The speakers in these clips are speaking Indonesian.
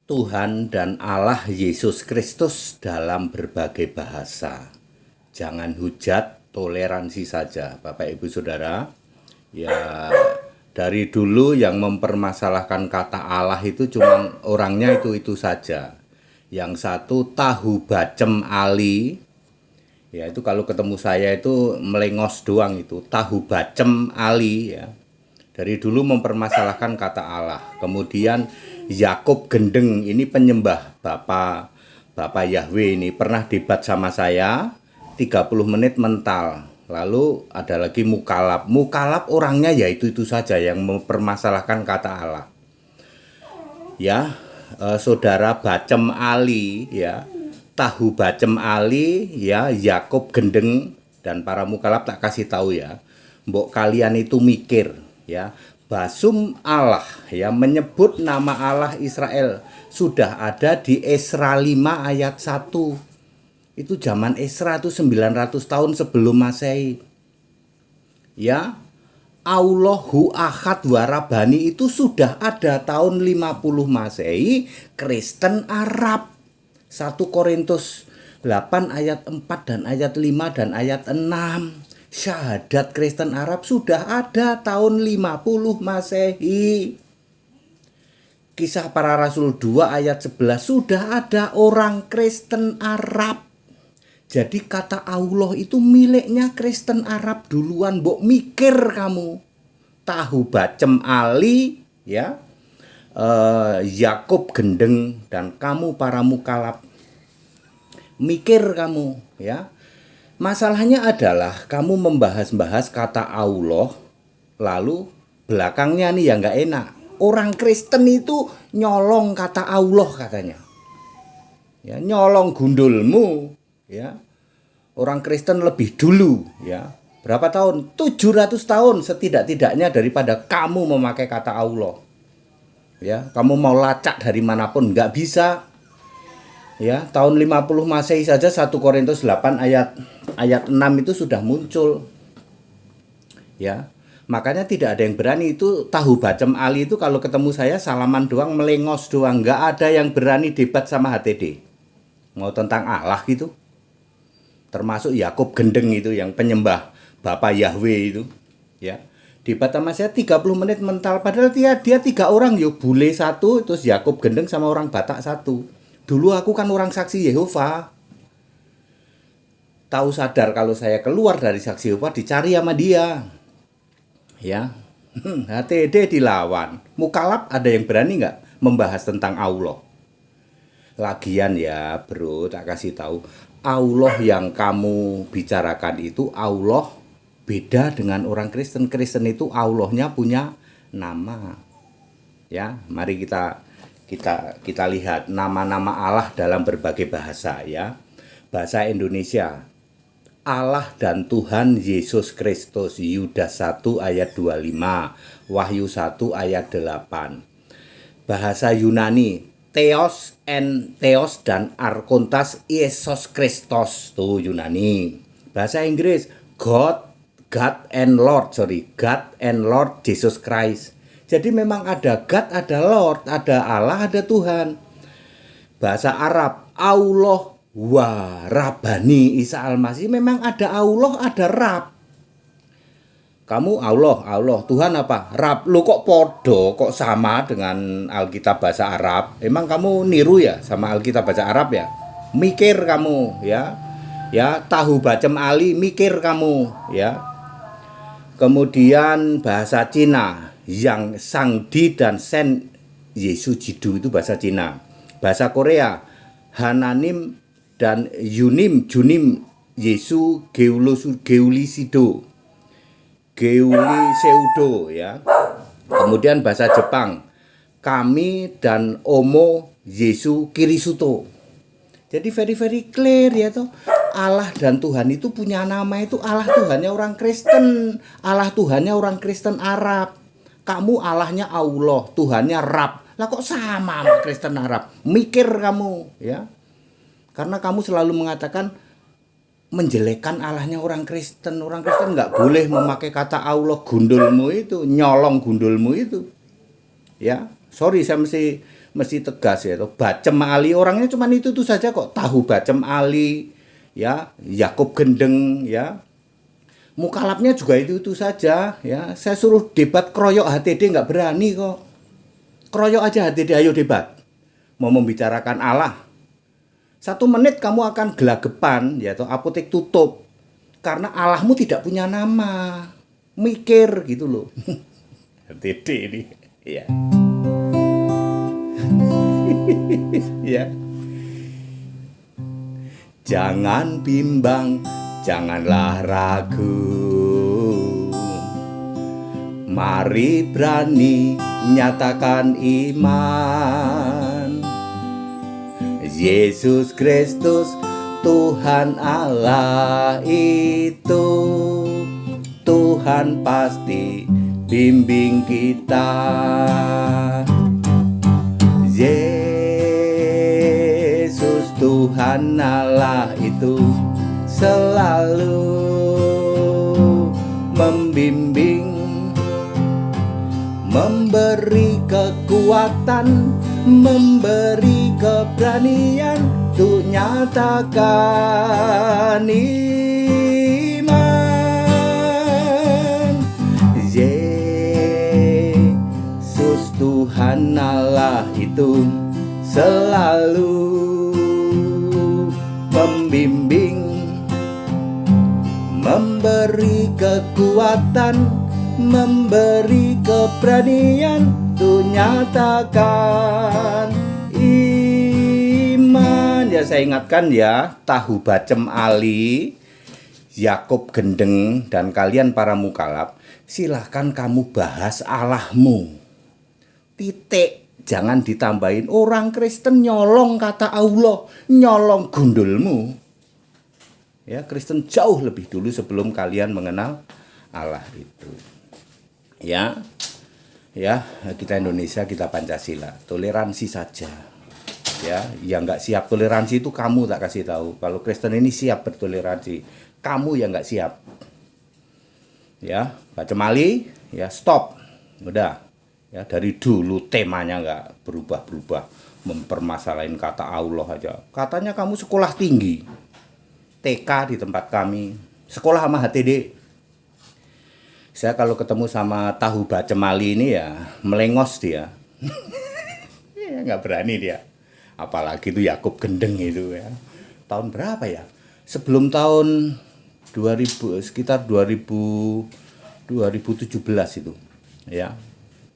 Tuhan dan Allah Yesus Kristus dalam berbagai bahasa. Jangan hujat, toleransi saja, Bapak Ibu Saudara. Ya, dari dulu yang mempermasalahkan kata Allah itu cuma orangnya itu saja. Yang satu tahu bacem ali, ya itu kalau ketemu saya itu melengos doang, itu tahu bacem ali ya. Dari dulu mempermasalahkan kata Allah. Kemudian Yakub Gendeng ini penyembah Bapak Yahweh ini pernah debat sama saya 30 menit mental. Lalu ada lagi Mukalab. Mukalab orangnya ya itu saja yang mempermasalahkan kata Allah. Ya, saudara Bacem Ali ya, tahu Bacem Ali ya, Yakub Gendeng dan para Mukalab tak kasih tahu ya. Mbok kalian itu mikir ya, Basum Allah ya, menyebut nama Allah Israel sudah ada di Esra 5 ayat 1. Itu zaman Esra itu 900 tahun sebelum Masehi. Ya, Allahu Ahad Warabani itu sudah ada tahun 50 Masehi, Kristen Arab. 1 Korintus 8 ayat 4 dan ayat 5 dan ayat 6. Syahadat Kristen Arab sudah ada tahun 50 Masehi. Kisah Para Rasul 2 ayat 11 sudah ada orang Kristen Arab. Jadi kata Allah itu miliknya Kristen Arab duluan. Mbok mikir kamu. Tahu Bacem Ali ya, Yakub Gendeng dan kamu para Mukalab. Mikir kamu ya. Masalahnya adalah kamu membahas-bahas kata Allah, lalu belakangnya nih yang nggak enak. Orang Kristen itu nyolong kata Allah katanya. Ya, nyolong gundulmu ya. Orang Kristen lebih dulu ya. Berapa tahun? 700 tahun setidak-tidaknya daripada kamu memakai kata Allah. Ya, kamu mau lacak dari manapun nggak bisa. Ya, tahun 50 Masehi saja 1 Korintus 8 ayat 6 itu sudah muncul. Ya. Makanya tidak ada yang berani itu tahu Bacem Ali itu kalau ketemu saya salaman doang, melengos doang, nggak ada yang berani debat sama HTD. Mau tentang Allah gitu. Termasuk Yakub Gendeng itu yang penyembah Bapak Yahweh itu, ya. Debat sama saya 30 menit mental padahal dia 3 orang, yo bule 1, terus Yakub Gendeng sama orang Batak 1. Dulu aku kan orang saksi Yehova. Tahu sadar kalau saya keluar dari saksi Yehova dicari sama dia. Ya. HTD dilawan. Mukalab ada yang berani nggak membahas tentang Allah? Lagian ya bro, tak kasih tahu. Allah yang kamu bicarakan itu Allah beda dengan orang Kristen. Kristen itu Allahnya punya nama. Ya, mari kita lihat nama-nama Allah dalam berbagai bahasa ya. Bahasa Indonesia, Allah dan Tuhan Yesus Kristus, Yudas 1 ayat 25, Wahyu 1 ayat 8. Bahasa Yunani, Theos dan Arkontas Yesus Kristus, tuh Yunani. Bahasa Inggris, God and Lord Jesus Christ. Jadi memang ada God, ada Lord, ada Allah, ada Tuhan. Bahasa Arab, Allah wa Rabbani Isa Al-Masih, memang ada Allah, ada Rab. Kamu Allah, Tuhan apa? Rab. Lu kok podo, kok sama dengan Alkitab bahasa Arab? Emang kamu niru ya sama Alkitab bahasa Arab ya? Mikir kamu ya. Ya, tahu Bacem Ali, mikir kamu ya. Kemudian bahasa Cina, yang Sangdi dan Sen Yesu Jidu itu bahasa Cina. Bahasa Korea, Hananim dan Junim Yesu Geulisido ya. Kemudian bahasa Jepang, kami dan Omo Yesu Kirisuto. Jadi very clear ya toh. Allah dan Tuhan itu punya nama, itu Allah Tuhannya orang Kristen, Allah Tuhannya orang Kristen Arab. Kamu Allahnya Allah, Tuhannya Rab. Lah kok sama Kristen Arab? Mikir kamu ya. Karena kamu selalu mengatakan menjelekkan Allahnya orang Kristen. Orang Kristen nggak boleh memakai kata Allah, gundulmu itu, nyolong gundulmu itu. Ya, sorry saya mesti mesti tegas ya. Bacem Ali orangnya cuma itu saja kok. Tahu Bacem Ali, ya, Yakub Gendeng, ya. Mukalapnya juga itu saja, ya. Saya suruh debat kroyok HTD nggak berani kok. Kroyok aja HTD, ayo debat. Mau membicarakan Allah. 1 menit kamu akan gelagapan, ya toh, apotek tutup. Karena Allahmu tidak punya nama. Mikir gitu loh. HTD ini, ya. Ya. Jangan bimbang, janganlah ragu. Mari berani nyatakan iman. Yesus Kristus Tuhan Allah itu. Tuhan pasti bimbing kita. Yesus Tuhan Allah itu selalu membimbing, memberi kekuatan, memberi keberanian untuk nyatakan iman. Yesus Tuhan Allah itu selalu membimbing, memberi kekuatan, memberi keberanian untuk nyatakan iman. Ya, saya ingatkan ya, Tahu Bacem Ali, Yakub Gendeng, dan kalian para mukalaf, silahkan kamu bahas Allahmu. Titik. Jangan ditambahin orang Kristen nyolong kata Allah, nyolong gundulmu. Ya, Kristen jauh lebih dulu sebelum kalian mengenal Allah itu. Ya, kita Indonesia, kita Pancasila, toleransi saja. Ya, yang nggak siap toleransi itu kamu, tak kasih tahu. Kalau Kristen ini siap bertoleransi, kamu yang nggak siap. Ya, Bacem Ali, ya stop, udah. Ya, dari dulu temanya nggak berubah-berubah, mempermasalahin kata Allah aja. Katanya kamu sekolah tinggi, TK di tempat kami, sekolah sama HTD. Saya kalau ketemu sama Tahu Bacem Ali ini ya melengos dia. Ya, nggak berani dia. Apalagi itu Yakub Gendeng itu ya. Tahun berapa ya? Sebelum tahun 2000, sekitar 2017 itu. Ya.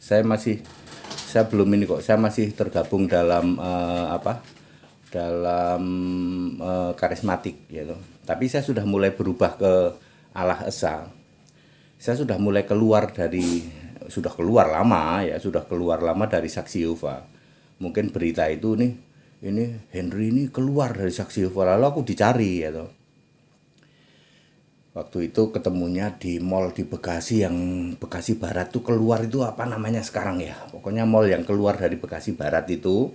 Saya belum ini kok. Saya masih tergabung dalam karismatik gitu. Tapi saya sudah mulai berubah ke Allah Esa. Saya sudah mulai keluar lama dari Saksi Yehova. Mungkin berita itu ini Henry ini keluar dari Saksi Yehova, lalu aku dicari gitu. Waktu itu ketemunya di mall di Bekasi, yang Bekasi Barat tuh keluar itu apa namanya sekarang ya. Pokoknya mall yang keluar dari Bekasi Barat itu.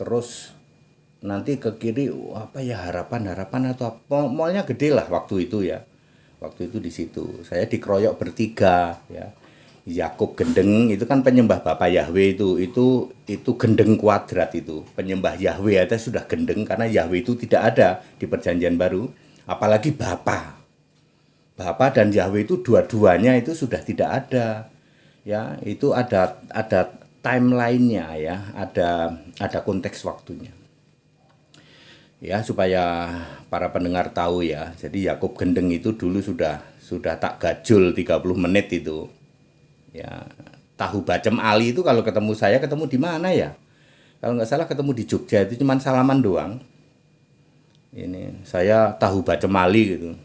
Terus nanti ke kiri apa ya, harapan atau apa. Mallnya gede lah waktu itu ya. Waktu itu di situ. Saya dikeroyok bertiga ya. Yakub Gendeng itu kan penyembah Bapak Yahweh itu gendeng kuadrat itu. Penyembah Yahweh aja sudah gendeng karena Yahweh itu tidak ada di Perjanjian Baru, apalagi Bapa dan Yahweh itu dua-duanya itu sudah tidak ada. Ya, itu ada timeline-nya ya, ada konteks waktunya. Ya, supaya para pendengar tahu ya. Jadi Yakub Gendeng itu dulu sudah tak gajul 30 menit itu. Ya, Tahu Bacem Ali itu kalau ketemu saya ketemu di mana ya? Kalau nggak salah ketemu di Jogja, itu cuman salaman doang. Ini saya Tahu Bacem Ali gitu.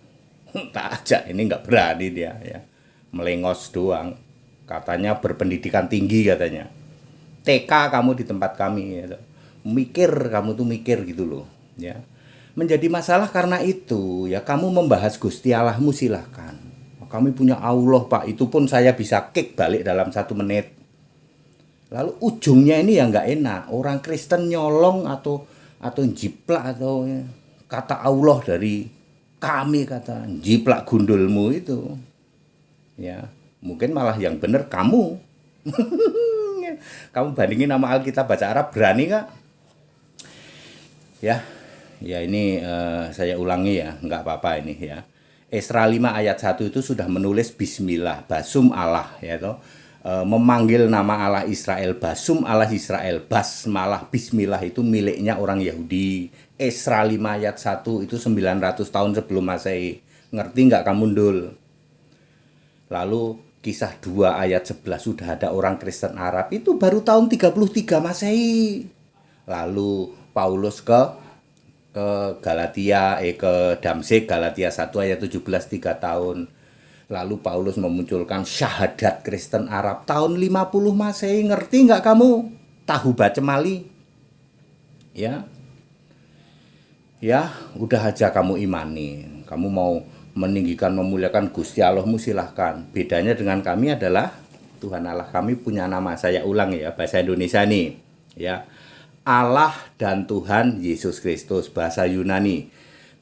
Tak ajak, ini nggak berani dia ya, melengos doang. Katanya berpendidikan tinggi katanya. TK kamu di tempat kami ya. Kamu tuh mikir gitu loh ya. Menjadi masalah karena itu ya, kamu membahas Gusti Allahmu silahkan. Kami punya Allah Pak, itu pun saya bisa kick balik dalam 1 menit. Lalu ujungnya ini yang nggak enak, orang Kristen nyolong atau jiplak atau ya, kata Allah dari kami, kata jiplak gundulmu itu ya, mungkin malah yang bener kamu. Kamu bandingin nama Alkitab bahasa Arab, berani nggak? Ya, ya ini saya ulangi ya, nggak apa-apa ini ya. Esra 5 ayat 1 itu sudah menulis Bismillah, Basum Allah ya toh. Memanggil nama Allah Israel, Basum Allah Israel, Basmalah, Bismillah itu miliknya orang Yahudi. Esra 5 ayat 1 itu 900 tahun sebelum Masehi. Ngerti nggak kamu, Dul? Lalu Kisah 2 ayat 11 sudah ada orang Kristen Arab itu baru tahun 33 Masehi. Lalu Paulus ke Galatia, ke Damsik, Galatia 1 ayat 17 3 tahun. Lalu Paulus memunculkan syahadat Kristen Arab tahun 50 Masehi. Ngerti nggak kamu? Tahu baca Mali? Ya. Ya, udah aja kamu imani. Kamu mau meninggikan, memuliakan Gusti Allahmu silahkan. Bedanya dengan kami adalah Tuhan Allah kami punya nama. Saya ulang ya, bahasa Indonesia nih. Ya. Allah dan Tuhan Yesus Kristus, bahasa Yunani.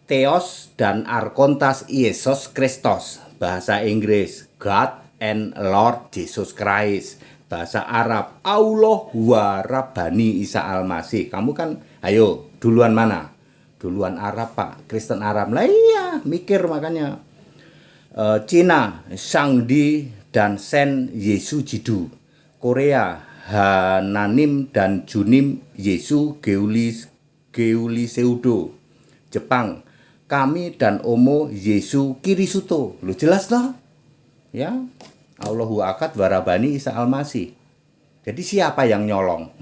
Theos dan Arkontas Yesus Kristus, bahasa Inggris. God and Lord Jesus Christ, bahasa Arab. Allah wa Rabbani Isa Al-Masih. Kamu kan, ayo duluan mana? Duluan Arab Pak, Kristen Arab. Lah iya, mikir makanya. Cina, Shangdi dan Sen Yesu Jidu. Korea, Hananim dan Junim Yesu Geuli Seudo. Jepang, kami dan Omo Yesu Kirisuto. Lu jelas toh? Ya. Allahu Akad Warabani Isa Al-Masih. Jadi siapa yang nyolong?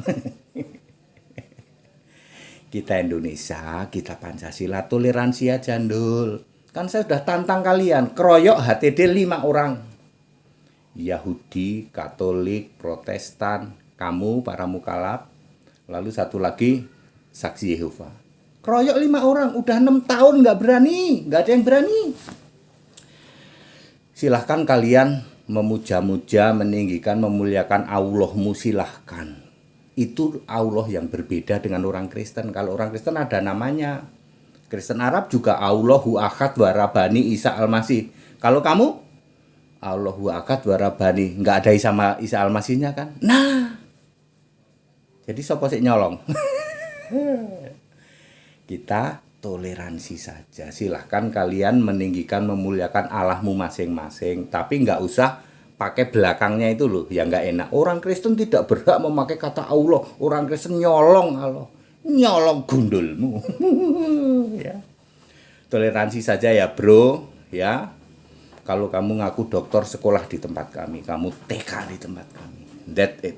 Kita Indonesia, kita Pancasila, toleransi aja, Ndul. Kan saya sudah tantang kalian, keroyok HTD 5 orang. Yahudi, Katolik, Protestan, kamu para mukalaf, lalu satu lagi saksi Yehova. Keroyok 5 orang, udah 6 tahun nggak berani, nggak ada yang berani. Silahkan kalian memuja-muja, meninggikan, memuliakan Allahmu, silahkan. Itu Allah yang berbeda dengan orang Kristen. Kalau orang Kristen ada namanya. Kristen Arab juga Allahu Akad Warabani Isa Al-Masih. Kalau kamu Allahu Akad Warabani, nggak ada Isa Al-Masihnya kan? Nah, jadi sopo sik nyolong. Kita toleransi saja. Silahkan kalian meninggikan, memuliakan Allahmu masing-masing. Tapi nggak usah pakai belakangnya itu loh, yang nggak enak. Orang Kristen tidak berhak memakai kata Allah. Orang Kristen nyolong Allah. Nyolong gundulmu. Ya. Toleransi saja ya bro. Ya. Kalau kamu ngaku dokter sekolah di tempat kami, kamu TK di tempat kami. That's it.